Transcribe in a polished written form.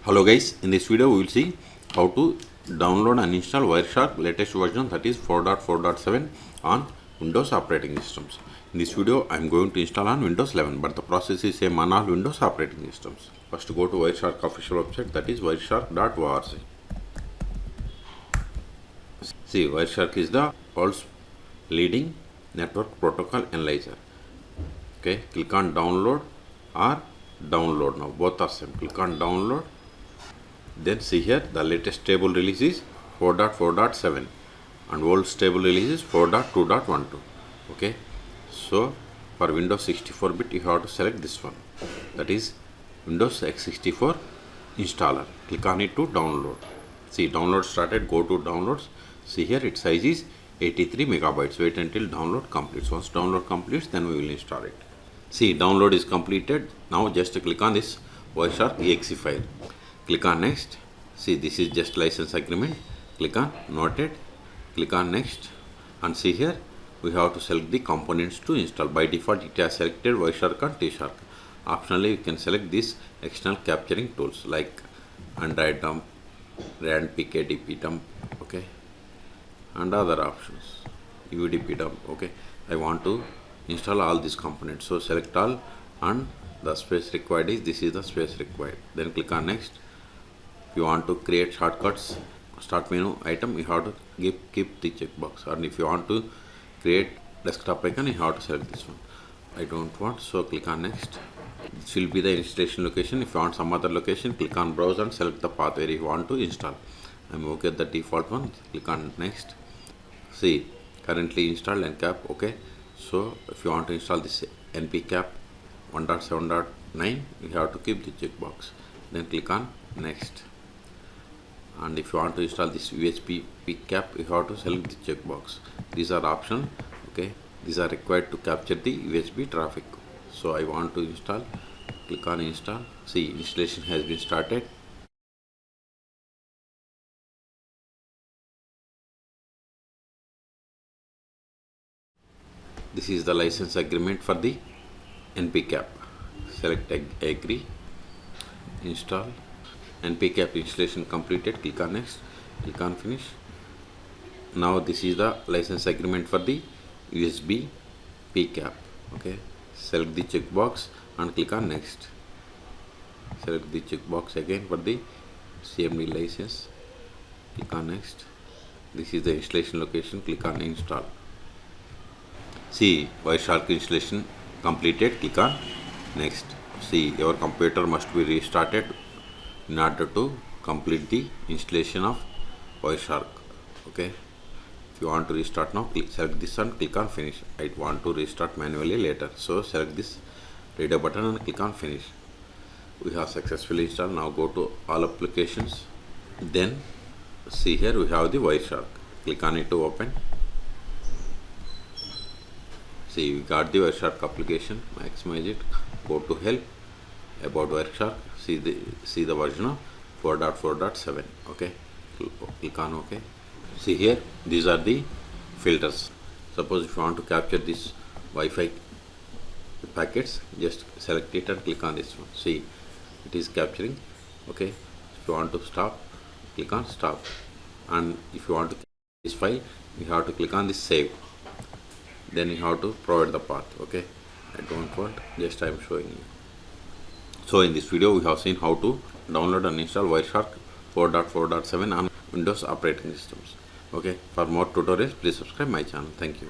Hello guys, in this video we will see how to download and install Wireshark latest version, that is 4.4.7 on Windows operating systems. In this video I am going to install on Windows 11, but the process is same on all Windows operating systems. First go to Wireshark official website, that is wireshark.org. See, Wireshark is the world's leading network protocol analyzer. Okay, click on download or download now, both are same. Click on download. Then see here the latest stable release is 4.4.7 and old stable release is 4.2.12. Okay, so for Windows 64-bit you have to select this one, that is Windows x64 installer. Click on it to download. See, download started. Go to downloads. See here its size is 83 megabytes. Wait until download completes. Once download completes, then we will install it. See, download is completed. Now just click on this Wireshark exe file. Click on next. See, this is just license agreement. Click on noted. Click on next. And see here we have to select the components to install. By default it has selected Wireshark and T-Shark. Optionally you can select these external capturing tools like Android dump, RAND PKDP dump, okay, and other options, UDP dump. Okay, I want to install all these components, so select all, and the space required is, this is the space required. Then click on next. If you want to create shortcuts, start menu item, you have to keep the checkbox, and if you want to create desktop icon, you have to select this one. I don't want, so click on next. This will be the installation location. If you want some other location, click on browse and select the path where you want to install. I'm okay with the default one. Click on next. See, currently installed NCAP. Okay, so if you want to install this npcap 1.7.9, you have to keep the checkbox. Then click on next. And if you want to install this USB pcap, you have to select the checkbox. These are optional. Okay, these are required to capture the USB traffic. So I want to install. Click on install. See, installation has been started. This is the license agreement for the npcap. Select agree. Install. npcap installation completed. Click on next. Click on finish. Now this is the license agreement for the USB pcap. Okay, select the checkbox and click on next. Select the checkbox again for the CMD license. Click on next. This is the installation location. Click on install. See, Wireshark installation completed. Click on next. See, your computer must be restarted in order to complete the installation of Wireshark. Okay, if you want to restart now, select this and click on finish. I want to restart manually later, so select this radio button and click on finish. We have successfully installed. Now go to all applications. Then see here we have the Wireshark. Click on it to open. See, we got the Wireshark application. Maximize it. Go to help, about Wireshark. See the version of 4.4.7. okay, click on OK. See here, these are the filters. Suppose if you want to capture this Wi-Fi packets, just select it and click on this one. See, it is capturing. Okay, if you want to stop, click on stop. And if you want to this file, you have to click on this save. Then you have to provide the path. Okay, I don't want, just I am showing you. So in this video we have seen how to download and install Wireshark 4.4.7 on Windows operating systems. Okay, for more tutorials please subscribe my channel. Thank you.